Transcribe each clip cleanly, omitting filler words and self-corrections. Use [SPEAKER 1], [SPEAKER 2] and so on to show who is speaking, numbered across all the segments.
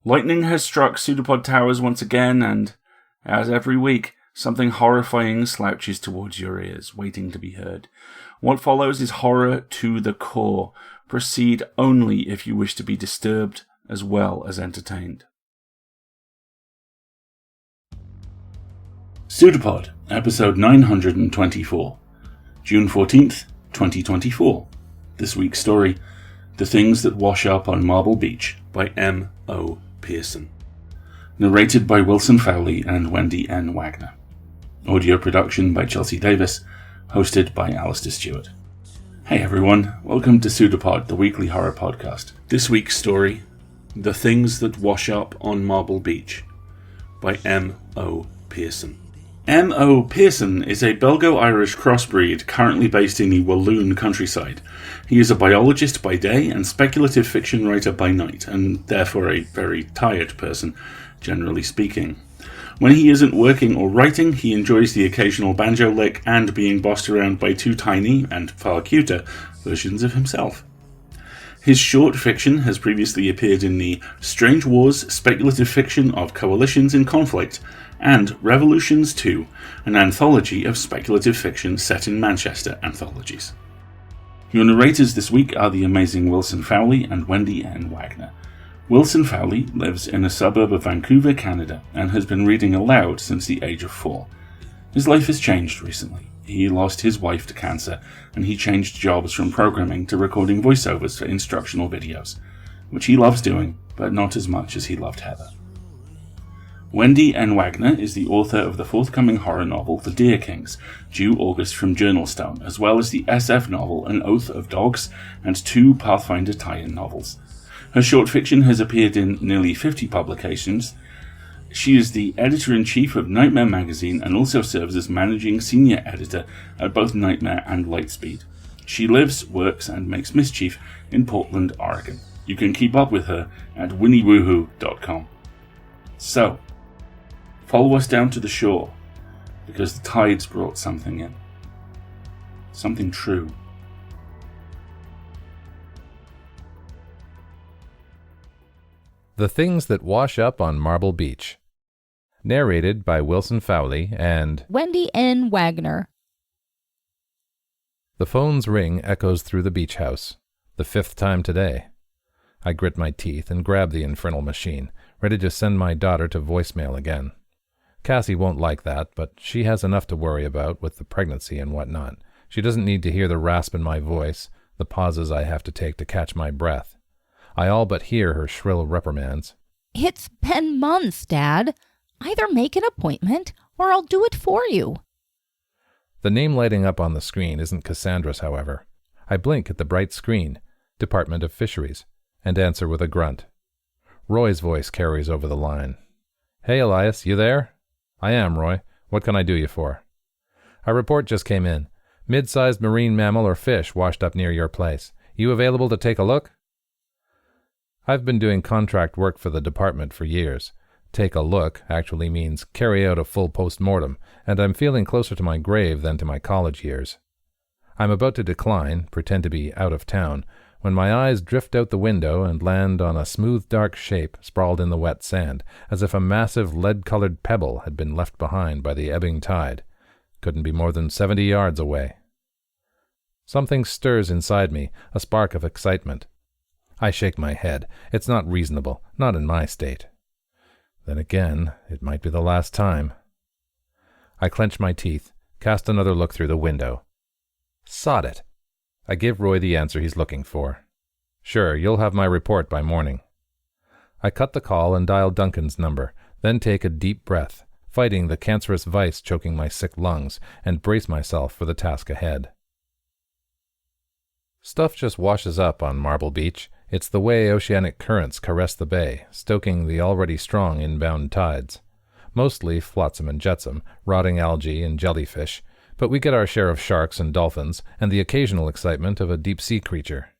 [SPEAKER 1] Lightning has struck PseudoPod towers once again, and, as every week, something horrifying slouches towards your ears, waiting to be heard. What follows is horror to the core. Proceed only if you wish to be disturbed as well as entertained. PseudoPod, episode 924, June 14th, 2024. This week's story, The Things That Wash Up on Marble Beach, by M.O. Pearson. Narrated by Wilson Fowley and Wendy N. Wagner. Audio production by Chelsea Davis. Hosted by Alistair Stewart. Hey everyone, welcome to PseudoPod, the weekly horror podcast. This week's story, The Things That Wash Up on Marble Beach, by M.O. Pearson. M.O. Pearson is a Belgo-Irish crossbreed currently based in the Walloon countryside. He is a biologist by day and speculative fiction writer by night, and therefore a very tired person, generally speaking. When he isn't working or writing, he enjoys the occasional banjo lick and being bossed around by two tiny, and far cuter, versions of himself. His short fiction has previously appeared in the Strange Wars speculative fiction of Coalitions in Conflict, and Revolutions 2, an anthology of speculative fiction set in Manchester anthologies. Your narrators this week are the amazing Wilson Fowley and Wendy N. Wagner. Wilson Fowley lives in a suburb of Vancouver, Canada, and has been reading aloud since the age of 4. His life has changed recently. He lost his wife to cancer, and he changed jobs from programming to recording voiceovers for instructional videos, which he loves doing, but not as much as he loved Heather. Wendy N. Wagner is the author of the forthcoming horror novel The Deer Kings, due August from Journalstone, as well as the SF novel An Oath of Dogs and 2 Pathfinder tie-in novels. Her short fiction has appeared in nearly 50 publications. She is the editor-in-chief of Nightmare magazine and also serves as managing senior editor at both Nightmare and Lightspeed. She lives, works, and makes mischief in Portland, Oregon. You can keep up with her at winnywoohoo.com. So, follow us down to the shore, because the tides brought something in. Something true.
[SPEAKER 2] The Things That Wash Up on Marble Beach. Narrated by Wilson Fowley and
[SPEAKER 3] Wendy N. Wagner.
[SPEAKER 2] The phone's ring echoes through the beach house, the 5th time today. I grit my teeth and grab the infernal machine, ready to send my daughter to voicemail again. Cassie won't like that, but she has enough to worry about with the pregnancy and whatnot. She doesn't need to hear the rasp in my voice, the pauses I have to take to catch my breath. I all but hear her shrill reprimands.
[SPEAKER 3] It's been months, Dad. Either make an appointment, or I'll do it for you.
[SPEAKER 2] The name lighting up on the screen isn't Cassandra's, however. I blink at the bright screen, Department of Fisheries, and answer with a grunt. Roy's voice carries over the line. Hey, Elias, you there? I am, Roy. What can I do you for? A report just came in. Mid-sized marine mammal or fish washed up near your place. You available to take a look? I've been doing contract work for the department for years. Take a look actually means carry out a full post-mortem, and I'm feeling closer to my grave than to my college years. I'm about to decline, pretend to be out of town, when my eyes drift out the window and land on a smooth dark shape sprawled in the wet sand, as if a massive lead-colored pebble had been left behind by the ebbing tide. Couldn't be more than 70 yards away. Something stirs inside me, a spark of excitement. I shake my head. It's not reasonable, not in my state. Then again, it might be the last time. I clench my teeth, cast another look through the window. Sod it. I give Roy the answer he's looking for. Sure, you'll have my report by morning. I cut the call and dial Duncan's number, then take a deep breath, fighting the cancerous vice choking my sick lungs, and brace myself for the task ahead. Stuff just washes up on Marble Beach. It's the way oceanic currents caress the bay, stoking the already strong inbound tides. Mostly flotsam and jetsam, rotting algae and jellyfish, but we get our share of sharks and dolphins, and the occasional excitement of a deep-sea creature.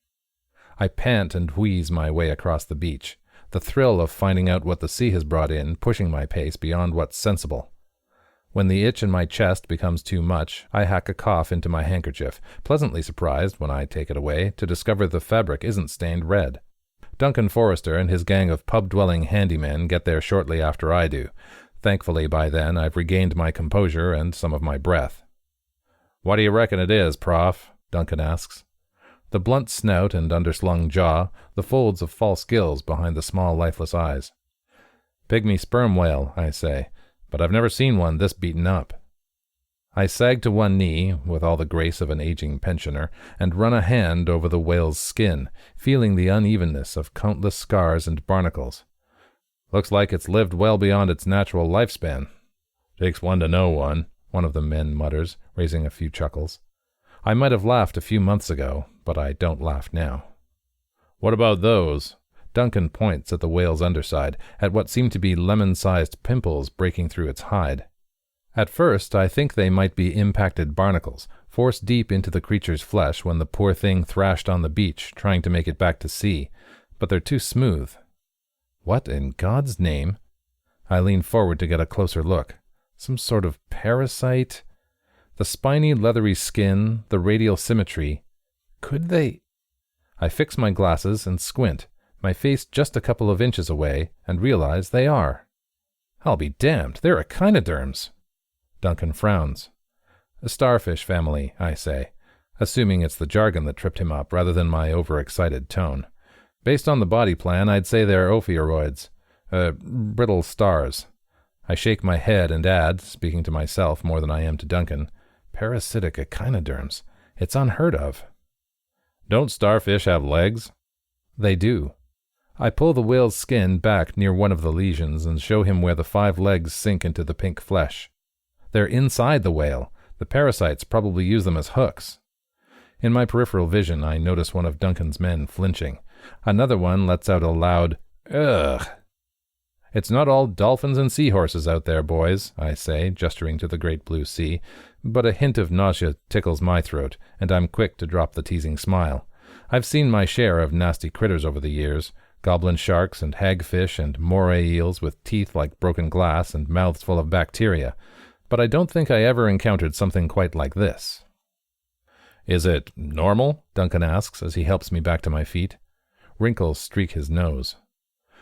[SPEAKER 2] I pant and wheeze my way across the beach, the thrill of finding out what the sea has brought in pushing my pace beyond what's sensible. When the itch in my chest becomes too much, I hack a cough into my handkerchief, pleasantly surprised, when I take it away, to discover the fabric isn't stained red. Duncan Forrester and his gang of pub-dwelling handymen get there shortly after I do. Thankfully, by then, I've regained my composure and some of my breath. "What do you reckon it is, Prof?" Duncan asks. The blunt snout and underslung jaw, the folds of false gills behind the small, lifeless eyes. "Pygmy sperm whale," I say, "but I've never seen one this beaten up." I sag to one knee, with all the grace of an aging pensioner, and run a hand over the whale's skin, feeling the unevenness of countless scars and barnacles. "Looks like it's lived well beyond its natural lifespan." "Takes one to know one," one of the men mutters, raising a few chuckles. I might have laughed a few months ago, but I don't laugh now. "What about those?" Duncan points at the whale's underside, at what seem to be lemon-sized pimples breaking through its hide. At first, I think they might be impacted barnacles, forced deep into the creature's flesh when the poor thing thrashed on the beach, trying to make it back to sea, but they're too smooth. What in God's name? I lean forward to get a closer look. Some sort of parasite? The spiny, leathery skin, the radial symmetry. Could they? I fix my glasses and squint, my face just a couple of inches away, and realize they are. I'll be damned, they're echinoderms. Duncan frowns. "A starfish family," I say, assuming it's the jargon that tripped him up rather than my overexcited tone. "Based on the body plan, I'd say they're ophiuroids, brittle stars." I shake my head and add, speaking to myself more than I am to Duncan, "Parasitic echinoderms. It's unheard of." "Don't starfish have legs?" They do. I pull the whale's skin back near one of the lesions and show him where the 5 legs sink into the pink flesh. They're inside the whale. The parasites probably use them as hooks. In my peripheral vision, I notice one of Duncan's men flinching. Another one lets out a loud, "Ugh." "It's not all dolphins and seahorses out there, boys," I say, gesturing to the great blue sea, but a hint of nausea tickles my throat, and I'm quick to drop the teasing smile. I've seen my share of nasty critters over the years, goblin sharks and hagfish and moray eels with teeth like broken glass and mouths full of bacteria, but I don't think I ever encountered something quite like this. "Is it normal?" Duncan asks as he helps me back to my feet. Wrinkles streak his nose.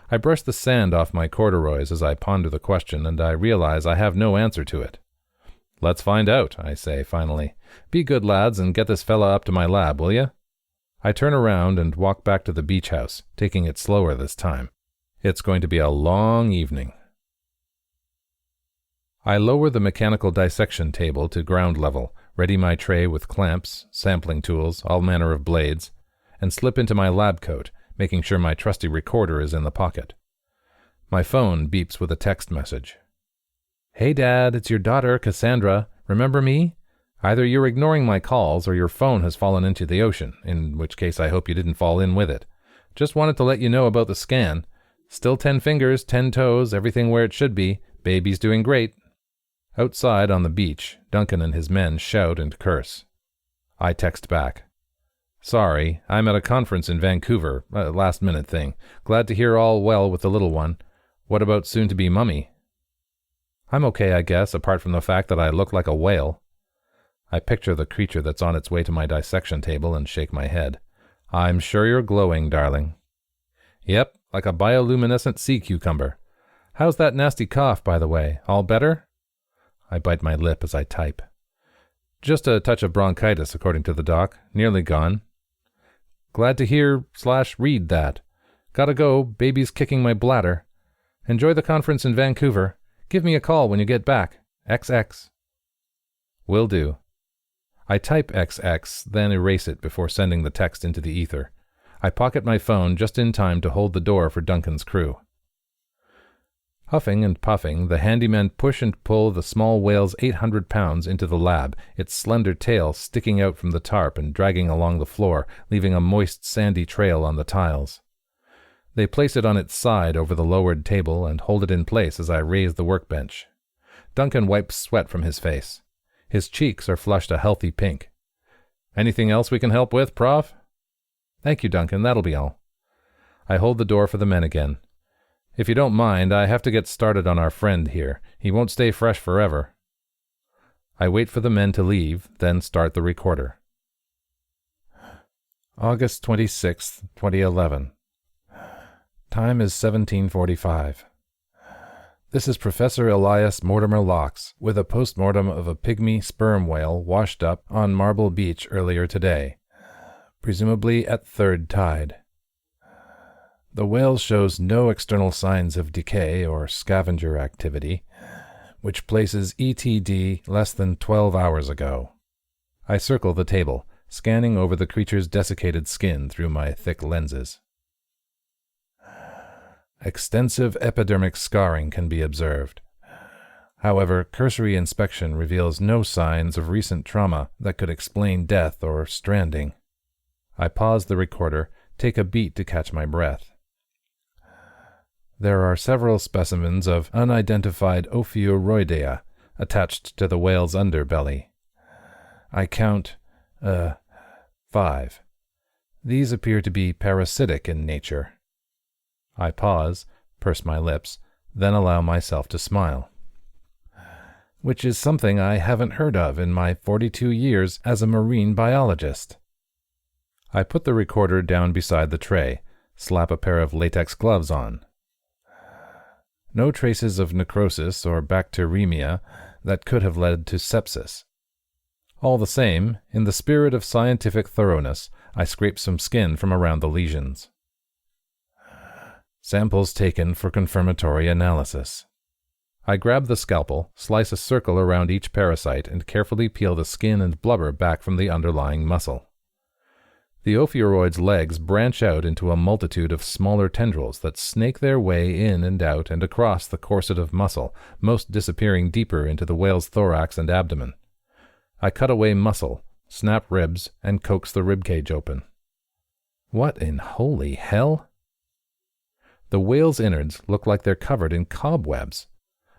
[SPEAKER 2] I brush the sand off my corduroys as I ponder the question, and I realize I have no answer to it. "Let's find out," I say finally. "Be good lads and get this fella up to my lab, will you?" I turn around and walk back to the beach house, taking it slower this time. It's going to be a long evening. I lower the mechanical dissection table to ground level, ready my tray with clamps, sampling tools, all manner of blades, and slip into my lab coat, making sure my trusty recorder is in the pocket. My phone beeps with a text message. "Hey Dad, it's your daughter, Cassandra. Remember me? Either you're ignoring my calls or your phone has fallen into the ocean, in which case I hope you didn't fall in with it. Just wanted to let you know about the scan. Still 10 fingers, 10 toes, everything where it should be. Baby's doing great." Outside on the beach, Duncan and his men shout and curse. I text back. "Sorry, I'm at a conference in Vancouver, last-minute thing. Glad to hear all well with the little one. What about soon-to-be mummy?" "I'm okay, I guess, apart from the fact that I look like a whale." I picture the creature that's on its way to my dissection table and shake my head. "I'm sure you're glowing, darling." "Yep, like a bioluminescent sea cucumber. How's that nasty cough, by the way? All better?" I bite my lip as I type. "Just a touch of bronchitis, according to the doc. Nearly gone." "Glad to hear/read that. Gotta go, baby's kicking my bladder. Enjoy the conference in Vancouver. Give me a call when you get back. XX." Will do. I type XX, then erase it before sending the text into the ether. I pocket my phone just in time to hold the door for Duncan's crew. Huffing and puffing, the handymen push and pull the small whale's 800 pounds into the lab, its slender tail sticking out from the tarp and dragging along the floor, leaving a moist, sandy trail on the tiles. They place it on its side over the lowered table and hold it in place as I raise the workbench. Duncan wipes sweat from his face. His cheeks are flushed a healthy pink. "Anything else we can help with, Prof?" "Thank you, Duncan, that'll be all." I hold the door for the men again. "If you don't mind, I have to get started on our friend here. He won't stay fresh forever." I wait for the men to leave, then start the recorder. August 26th, 2011. Time is 1745. This is Professor Elias Mortimer Locks, with a postmortem of a pygmy sperm whale washed up on Marble Beach earlier today, presumably at third tide. The whale shows no external signs of decay or scavenger activity, which places ETD less than 12 hours ago. I circle the table, scanning over the creature's desiccated skin through my thick lenses. Extensive epidermic scarring can be observed. However, cursory inspection reveals no signs of recent trauma that could explain death or stranding. I pause the recorder, take a beat to catch my breath. There are several specimens of unidentified Ophiuroidea attached to the whale's underbelly. I count, 5. These appear to be parasitic in nature. I pause, purse my lips, then allow myself to smile. Which is something I haven't heard of in my 42 years as a marine biologist. I put the recorder down beside the tray, slap a pair of latex gloves on. No traces of necrosis or bacteremia that could have led to sepsis. All the same, in the spirit of scientific thoroughness, I scrape some skin from around the lesions. Samples taken for confirmatory analysis. I grab the scalpel, slice a circle around each parasite, and carefully peel the skin and blubber back from the underlying muscle. The Ophiuroid's legs branch out into a multitude of smaller tendrils that snake their way in and out and across the corset of muscle, most disappearing deeper into the whale's thorax and abdomen. I cut away muscle, snap ribs, and coax the ribcage open. What in holy hell? The whale's innards look like they're covered in cobwebs.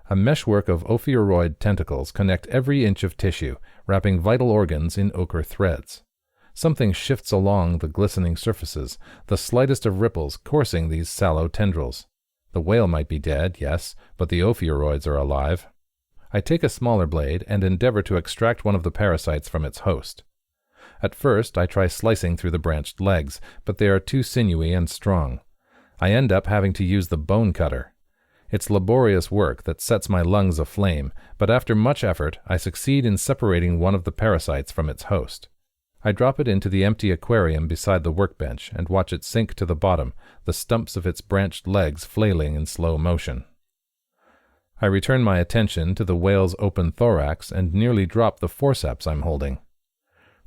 [SPEAKER 2] A meshwork of Ophiuroid tentacles connect every inch of tissue, wrapping vital organs in ochre threads. Something shifts along the glistening surfaces, the slightest of ripples coursing these sallow tendrils. The whale might be dead, yes, but the Ophiuroids are alive. I take a smaller blade and endeavor to extract one of the parasites from its host. At first, I try slicing through the branched legs, but they are too sinewy and strong. I end up having to use the bone cutter. It's laborious work that sets my lungs aflame, but after much effort, I succeed in separating one of the parasites from its host. I drop it into the empty aquarium beside the workbench and watch it sink to the bottom, the stumps of its branched legs flailing in slow motion. I return my attention to the whale's open thorax and nearly drop the forceps I'm holding.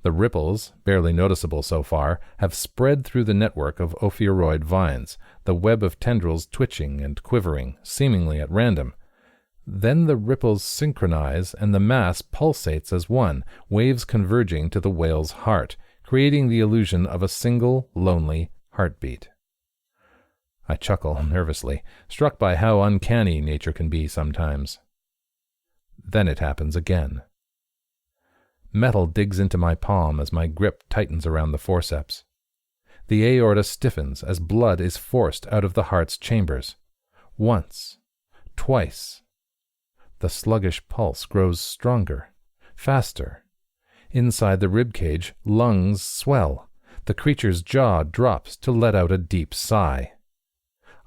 [SPEAKER 2] The ripples, barely noticeable so far, have spread through the network of Ophiuroid vines, the web of tendrils twitching and quivering, seemingly at random. Then the ripples synchronize and the mass pulsates as one, waves converging to the whale's heart, creating the illusion of a single, lonely heartbeat. I chuckle nervously, struck by how uncanny nature can be sometimes. Then it happens again. Metal digs into my palm as my grip tightens around the forceps. The aorta stiffens as blood is forced out of the heart's chambers. Once, twice. The sluggish pulse grows stronger, faster. Inside the ribcage, lungs swell. The creature's jaw drops to let out a deep sigh.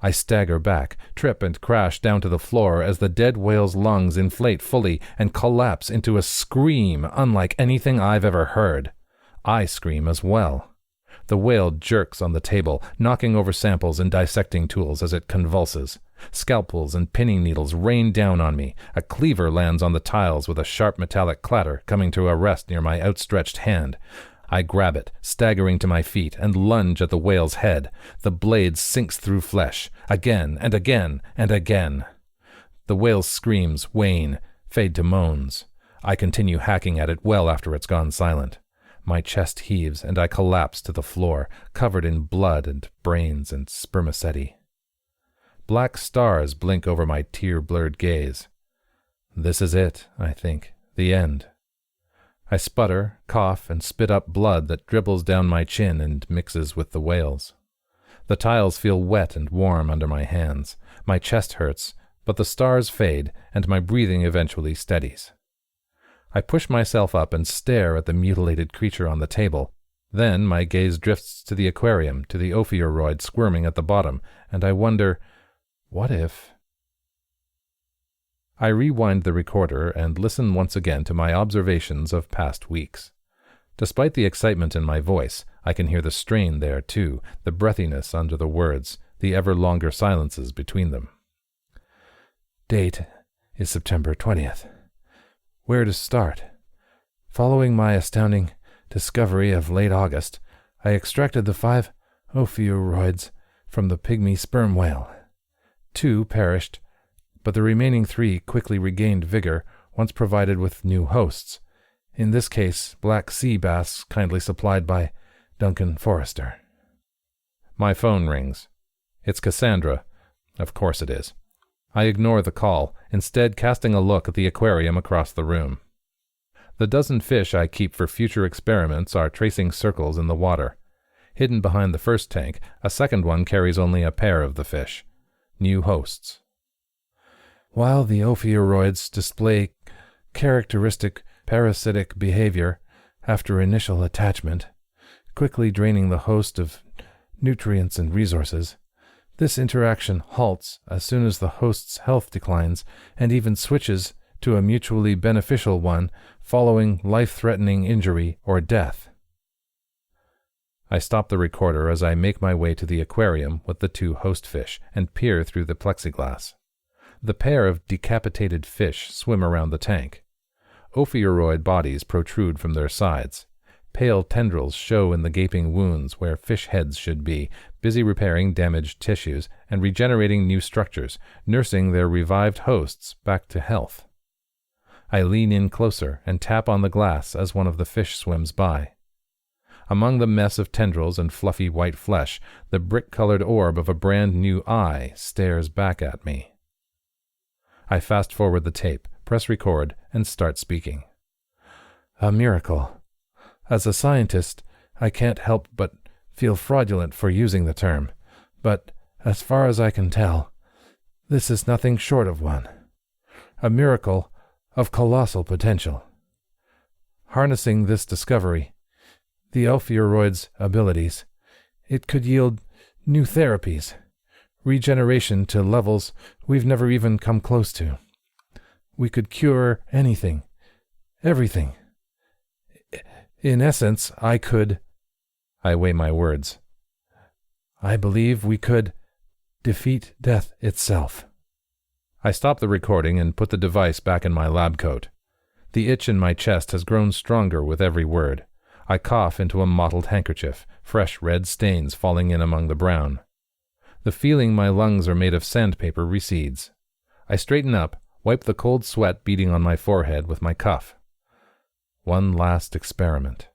[SPEAKER 2] I stagger back, trip and crash down to the floor as the dead whale's lungs inflate fully and collapse into a scream unlike anything I've ever heard. I scream as well. The whale jerks on the table, knocking over samples and dissecting tools as it convulses. Scalpels and pinning needles rain down on me. A cleaver lands on the tiles with a sharp metallic clatter, coming to a rest near my outstretched hand. I grab it, staggering to my feet, and lunge at the whale's head. The blade sinks through flesh, again and again and again. The whale's screams wane, fade to moans. I continue hacking at it well after it's gone silent. My chest heaves, and I collapse to the floor, covered in blood and brains and spermaceti. Black stars blink over my tear-blurred gaze. This is it, I think, the end. I sputter, cough, and spit up blood that dribbles down my chin and mixes with the whale's. The tiles feel wet and warm under my hands. My chest hurts, but the stars fade, and my breathing eventually steadies. I push myself up and stare at the mutilated creature on the table. Then my gaze drifts to the aquarium, to the ophiuroid squirming at the bottom, and I wonder, what if... I rewind the recorder and listen once again to my observations of past weeks. Despite the excitement in my voice, I can hear the strain there, too, the breathiness under the words, the ever longer silences between them. Date is September 20th. Where to start? Following my astounding discovery of late August, I extracted the 5 ophiuroids from the pygmy sperm whale. 2 perished, but the remaining 3 quickly regained vigor once provided with new hosts, in this case black sea bass kindly supplied by Duncan Forrester. My phone rings. It's Cassandra. Of course it is. I ignore the call, instead casting a look at the aquarium across the room. The dozen fish I keep for future experiments are tracing circles in the water. Hidden behind the first tank, a second one carries only a pair of the fish. New hosts. While the ophiuroids display characteristic parasitic behavior after initial attachment, quickly draining the host of nutrients and resources, this interaction halts as soon as the host's health declines and even switches to a mutually beneficial one following life-threatening injury or death. I stop the recorder as I make my way to the aquarium with the 2 host fish and peer through the plexiglass. The pair of decapitated fish swim around the tank. Ophiuroid bodies protrude from their sides. Pale tendrils show in the gaping wounds where fish heads should be, busy repairing damaged tissues and regenerating new structures, nursing their revived hosts back to health. I lean in closer and tap on the glass as one of the fish swims by. Among the mess of tendrils and fluffy white flesh, the brick-colored orb of a brand-new eye stares back at me. I fast-forward the tape, press record, and start speaking. A miracle. As a scientist, I can't help but feel fraudulent for using the term, but as far as I can tell, this is nothing short of one. A miracle of colossal potential. Harnessing this discovery, the ophiuroid's abilities, it could yield new therapies, regeneration to levels we've never even come close to. We could cure anything, everything. In essence, I weigh my words. I believe we could defeat death itself. I stop the recording and put the device back in my lab coat. The itch in my chest has grown stronger with every word. I cough into a mottled handkerchief, fresh red stains falling in among the brown. The feeling my lungs are made of sandpaper recedes. I straighten up, wipe the cold sweat beading on my forehead with my cuff. One last experiment.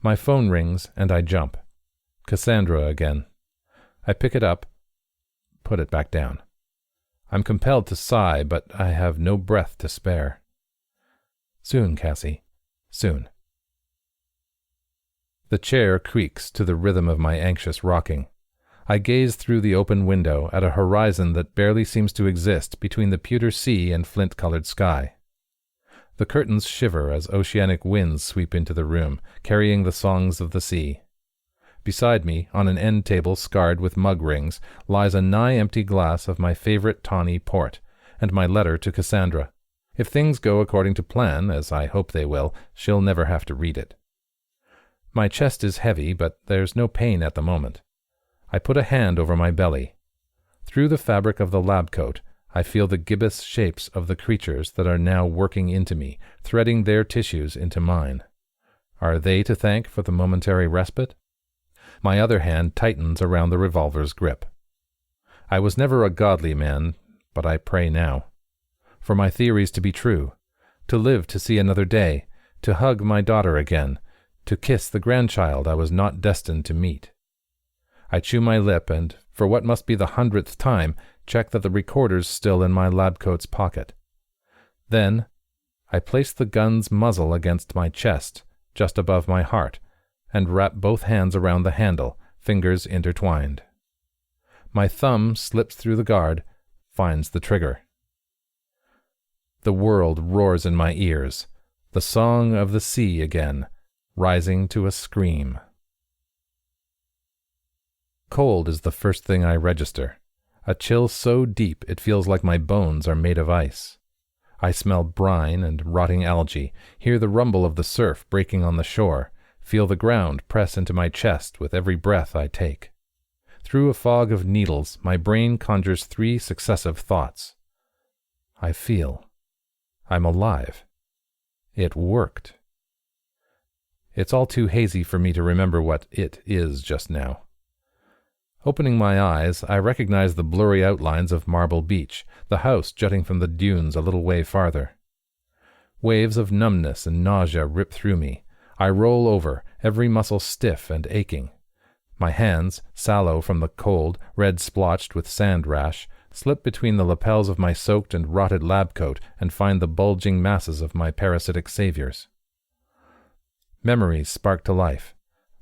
[SPEAKER 2] My phone rings and I jump. Cassandra again. I pick it up, put it back down. I'm compelled to sigh, but I have no breath to spare. Soon, Cassie. Soon. The chair creaks to the rhythm of my anxious rocking. I gaze through the open window at a horizon that barely seems to exist between the pewter sea and flint-colored sky. The curtains shiver as oceanic winds sweep into the room, carrying the songs of the sea. Beside me, on an end table scarred with mug rings, lies a nigh-empty glass of my favorite tawny port, and my letter to Cassandra. If things go according to plan, as I hope they will, she'll never have to read it. My chest is heavy, but there's no pain at the moment. I put a hand over my belly. Through the fabric of the lab coat, I feel the gibbous shapes of the creatures that are now working into me, threading their tissues into mine. Are they to thank for the momentary respite? My other hand tightens around the revolver's grip. I was never a godly man, but I pray now. For my theories to be true, to live to see another day, to hug my daughter again, to kiss the grandchild I was not destined to meet. I chew my lip and, for what must be the 100th time, check that the recorder's still in my lab coat's pocket. Then, I place the gun's muzzle against my chest, just above my heart, and wrap both hands around the handle, fingers intertwined. My thumb slips through the guard, finds the trigger. The world roars in my ears, the song of the sea again, rising to a scream. Cold is the first thing I register, a chill so deep it feels like my bones are made of ice. I smell brine and rotting algae, hear the rumble of the surf breaking on the shore, feel the ground press into my chest with every breath I take. Through a fog of needles, my brain conjures 3 successive thoughts. I feel. I'm alive. It worked. It's all too hazy for me to remember what it is just now. Opening my eyes, I recognize the blurry outlines of Marble Beach, the house jutting from the dunes a little way farther. Waves of numbness and nausea rip through me. I roll over, every muscle stiff and aching. My hands, sallow from the cold, red splotched with sand rash, slip between the lapels of my soaked and rotted lab coat and find the bulging masses of my parasitic saviors. Memories spark to life.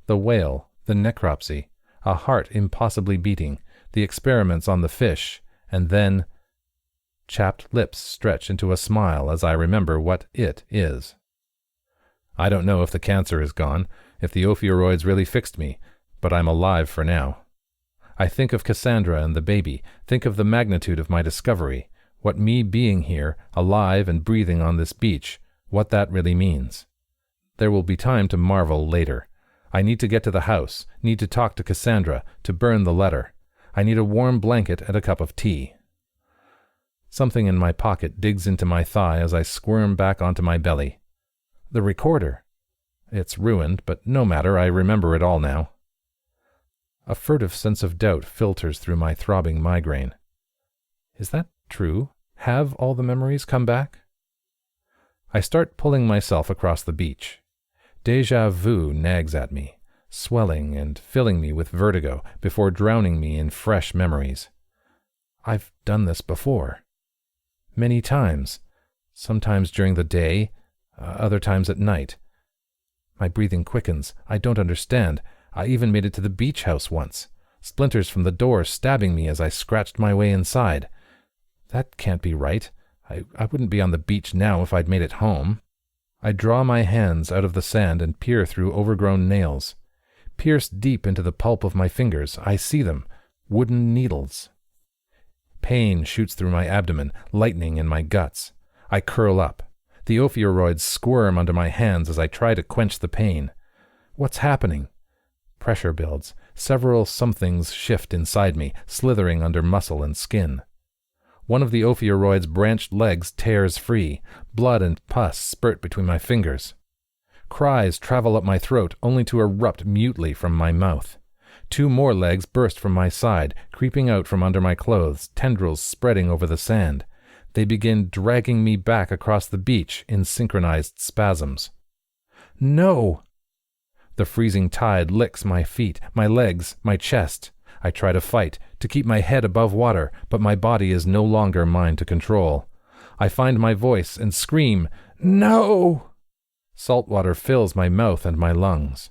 [SPEAKER 2] The whale, the necropsy, a heart impossibly beating, the experiments on the fish, and then chapped lips stretch into a smile as I remember what it is. I don't know if the cancer is gone, if the opioids really fixed me, but I'm alive for now. I think of Cassandra and the baby, think of the magnitude of my discovery, what me being here, alive and breathing on this beach, what that really means. There will be time to marvel later. I need to get to the house, need to talk to Cassandra, to burn the letter. I need a warm blanket and a cup of tea. Something in my pocket digs into my thigh as I squirm back onto my belly. The recorder. It's ruined, but no matter, I remember it all now. A furtive sense of doubt filters through my throbbing migraine. Is that true? Have all the memories come back? I start pulling myself across the beach. Déjà vu nags at me, swelling and filling me with vertigo before drowning me in fresh memories. I've done this before. Many times. Sometimes during the day, other times at night. My breathing quickens. I don't understand. I even made it to the beach house once. Splinters from the door stabbing me as I scratched my way inside. That can't be right. I wouldn't be on the beach now if I'd made it home. I draw my hands out of the sand and peer through overgrown nails. Pierced deep into the pulp of my fingers, I see them, wooden needles. Pain shoots through my abdomen, lightning in my guts. I curl up. The opioids squirm under my hands as I try to quench the pain. What's happening? Pressure builds. Several somethings shift inside me, slithering under muscle and skin. One of the opioids' branched legs tears free. Blood and pus spurt between my fingers. Cries travel up my throat, only to erupt mutely from my mouth. 2 more legs burst from my side, creeping out from under my clothes, tendrils spreading over the sand. They begin dragging me back across the beach in synchronized spasms. No! The freezing tide licks my feet, my legs, my chest. I try to fight, to keep my head above water, but my body is no longer mine to control. I find my voice and scream, "No!" Salt water fills my mouth and my lungs.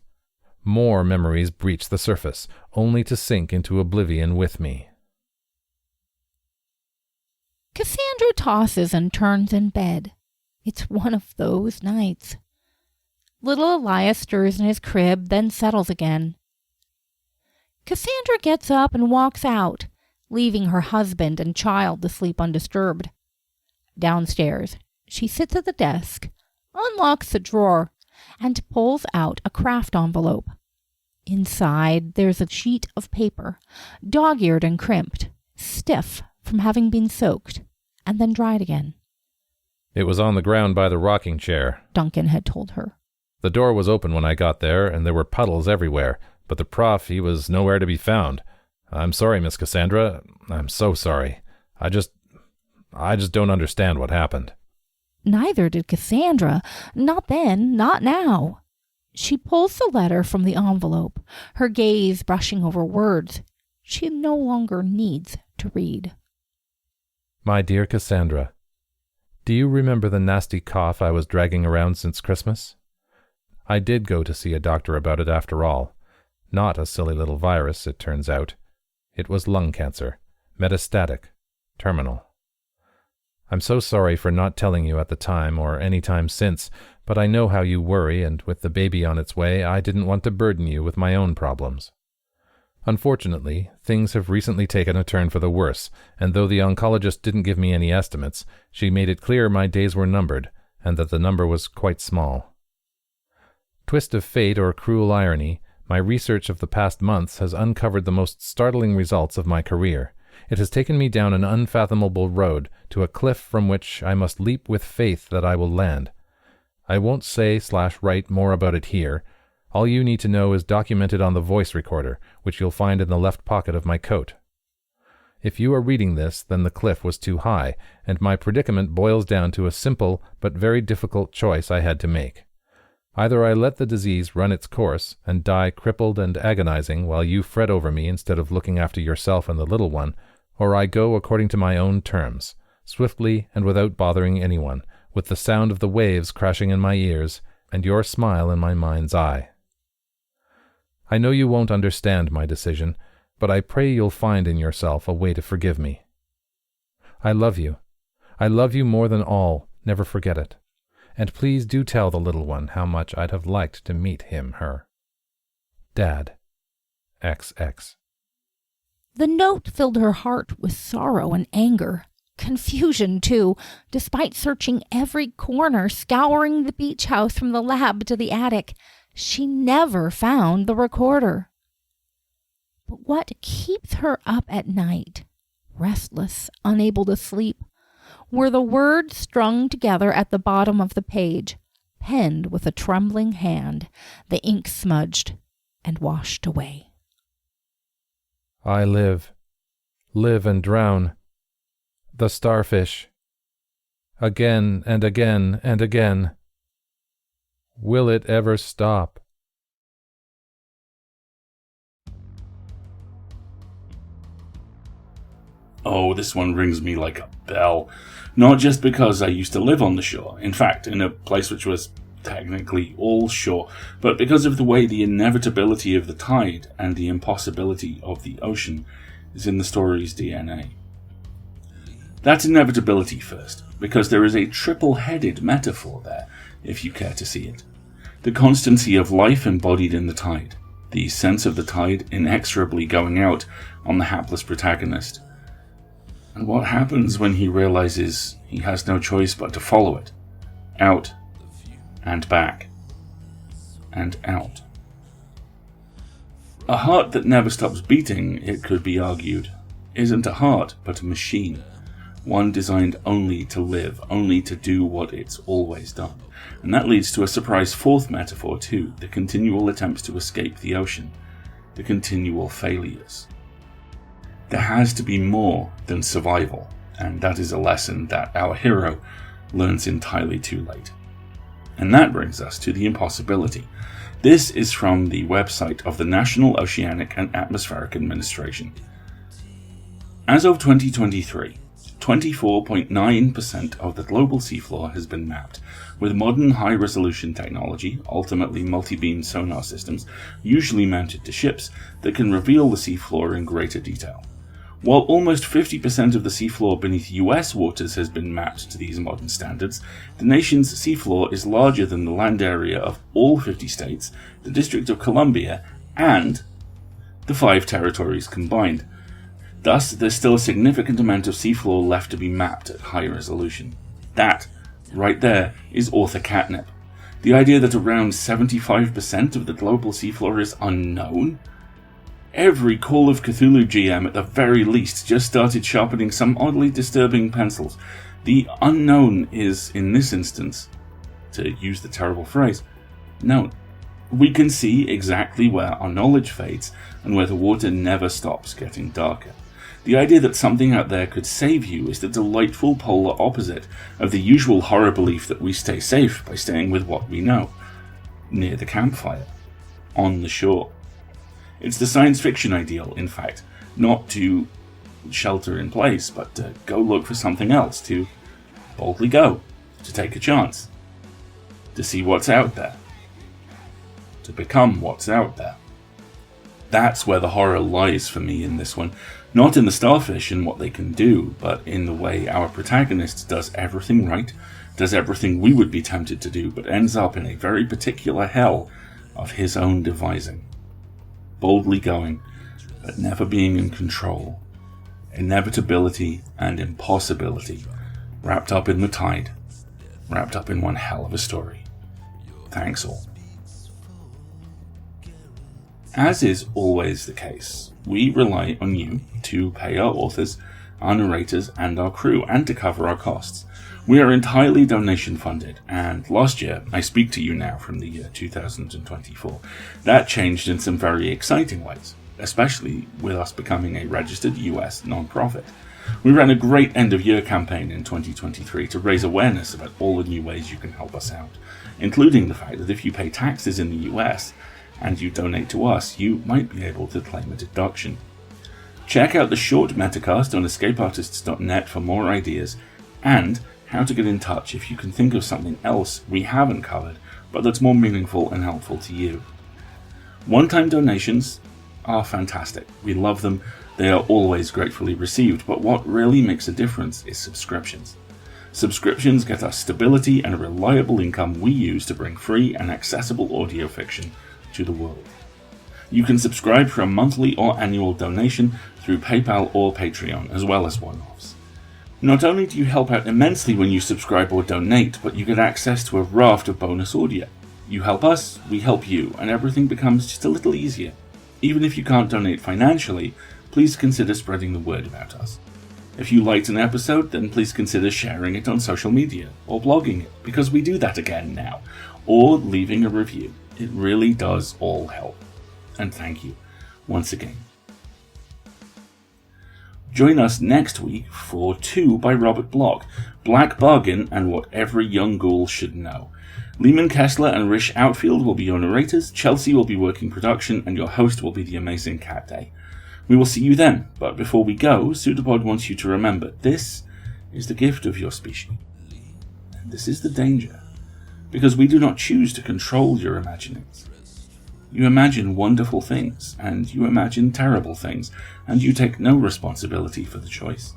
[SPEAKER 2] More memories breach the surface, only to sink into oblivion with me.
[SPEAKER 3] Cassandra tosses and turns in bed. It's one of those nights. Little Elias stirs in his crib, then settles again. Cassandra gets up and walks out, leaving her husband and child to sleep undisturbed. Downstairs, she sits at the desk, unlocks the drawer, and pulls out a craft envelope. Inside, there's a sheet of paper, dog-eared and crimped, stiff from having been soaked, and then dried again.
[SPEAKER 2] It was on the ground by the rocking chair,
[SPEAKER 3] Duncan had told her.
[SPEAKER 2] The door was open when I got there, and there were puddles everywhere, but the prof, he was nowhere to be found. I'm sorry, Miss Cassandra. I'm so sorry. I just don't understand what happened.
[SPEAKER 3] Neither did Cassandra. Not then, not now. She pulls the letter from the envelope, her gaze brushing over words she no longer needs to read.
[SPEAKER 2] My dear Cassandra, do you remember the nasty cough I was dragging around since Christmas? I did go to see a doctor about it after all. Not a silly little virus, it turns out. It was lung cancer, metastatic, terminal. I'm so sorry for not telling you at the time or any time since, but I know how you worry, and with the baby on its way, I didn't want to burden you with my own problems. Unfortunately, things have recently taken a turn for the worse, and though the oncologist didn't give me any estimates, she made it clear my days were numbered, and that the number was quite small. Twist of fate or cruel irony, my research of the past months has uncovered the most startling results of my career. It has taken me down an unfathomable road to a cliff from which I must leap with faith that I will land. I won't say/write more about it here. All you need to know is documented on the voice recorder, which you'll find in the left pocket of my coat. If you are reading this, then the cliff was too high, and my predicament boils down to a simple but very difficult choice I had to make. Either I let the disease run its course and die crippled and agonizing while you fret over me instead of looking after yourself and the little one, or I go according to my own terms, swiftly and without bothering anyone, with the sound of the waves crashing in my ears and your smile in my mind's eye. I know you won't understand my decision, but I pray you'll find in yourself a way to forgive me. I love you. I love you more than all, never forget it. And please do tell the little one how much I'd have liked to meet her. Dad. XX.
[SPEAKER 3] The note filled her heart with sorrow and anger. Confusion, too, despite searching every corner, scouring the beach house from the lab to the attic. She never found the recorder. But what keeps her up at night, restless, unable to sleep, were the words strung together at the bottom of the page, penned with a trembling hand, the ink smudged and washed away.
[SPEAKER 2] I live and drown. The starfish. Again and again and again. Will it ever stop?
[SPEAKER 1] Oh, this one rings me like a bell. Not just because I used to live on the shore, in fact, in a place which was technically all shore, but because of the way the inevitability of the tide and the impossibility of the ocean is in the story's DNA. That's inevitability first, because there is a triple-headed metaphor there, if you care to see it. The constancy of life embodied in the tide, the sense of the tide inexorably going out on the hapless protagonist, and what happens when he realizes he has no choice but to follow it, out and back and out. A heart that never stops beating, it could be argued, isn't a heart but a machine. One designed only to live, only to do what it's always done. And that leads to a surprise fourth metaphor too, the continual attempts to escape the ocean, the continual failures. There has to be more than survival, and that is a lesson that our hero learns entirely too late. And that brings us to the impossibility. This is from the website of the National Oceanic and Atmospheric Administration. As of 2023, 24.9% of the global seafloor has been mapped, with modern high-resolution technology, ultimately multi-beam sonar systems, usually mounted to ships, that can reveal the seafloor in greater detail. While almost 50% of the seafloor beneath US waters has been mapped to these modern standards, the nation's seafloor is larger than the land area of all 50 states, the District of Columbia, and the 5 territories combined. Thus, there's still a significant amount of seafloor left to be mapped at high resolution. That, right there, is author catnip. The idea that around 75% of the global seafloor is unknown? Every Call of Cthulhu GM at the very least just started sharpening some oddly disturbing pencils. The unknown is, in this instance, to use the terrible phrase, known. We can see exactly where our knowledge fades and where the water never stops getting darker. The idea that something out there could save you is the delightful polar opposite of the usual horror belief that we stay safe by staying with what we know. Near the campfire. On the shore. It's the science fiction ideal, in fact, not to shelter in place, but to go look for something else, to boldly go, to take a chance, to see what's out there, to become what's out there. That's where the horror lies for me in this one. Not in the starfish and what they can do, but in the way our protagonist does everything right, does everything we would be tempted to do, but ends up in a very particular hell of his own devising. Boldly going, but never being in control. Inevitability and impossibility, wrapped up in the tide, wrapped up in one hell of a story. Thanks all. As is always the case, we rely on you to pay our authors, our narrators, and our crew, and to cover our costs. We are entirely donation funded, and last year, I speak to you now from the year 2024, that changed in some very exciting ways, especially with us becoming a registered US non-profit. We ran a great end-of-year campaign in 2023 to raise awareness about all the new ways you can help us out, including the fact that if you pay taxes in the US and you donate to us, you might be able to claim a deduction. Check out the short metacast on escapeartists.net for more ideas, and how to get in touch if you can think of something else we haven't covered, but that's more meaningful and helpful to you. One-time donations are fantastic. We love them. They are always gratefully received, but what really makes a difference is subscriptions. Subscriptions get us stability and a reliable income we use to bring free and accessible audio fiction to the world. You can subscribe for a monthly or annual donation through PayPal or Patreon, as well as one-offs. Not only do you help out immensely when you subscribe or donate, but you get access to a raft of bonus audio. You help us, we help you, and everything becomes just a little easier. Even if you can't donate financially, please consider spreading the word about us. If you liked an episode, then please consider sharing it on social media, or blogging it, because we do that again now, or leaving a review. It really does all help. And thank you, once again. Join us next week for 2 by Robert Bloch, Black Bargain and What Every Young Ghoul Should Know. Lehman Kessler and Rish Outfield will be your narrators, Chelsea will be working production, and your host will be the amazing Cat Day. We will see you then, but before we go, PseudoPod wants you to remember this is the gift of your species. And this is the danger, because we do not choose to control your imaginings. You imagine wonderful things, and you imagine terrible things, and you take no responsibility for the choice.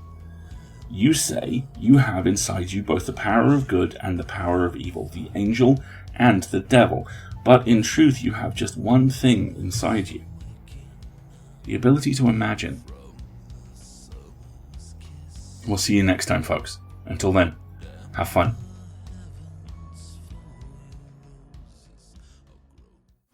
[SPEAKER 1] You say you have inside you both the power of good and the power of evil, the angel and the devil, but in truth you have just one thing inside you. The ability to imagine. We'll see you next time, folks. Until then, have fun.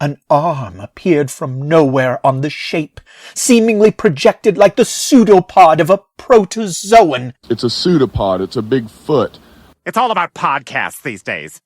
[SPEAKER 4] An arm appeared from nowhere on the shape, seemingly projected like the pseudopod of a protozoan.
[SPEAKER 5] It's a pseudopod. It's a big foot.
[SPEAKER 6] It's all about podcasts these days.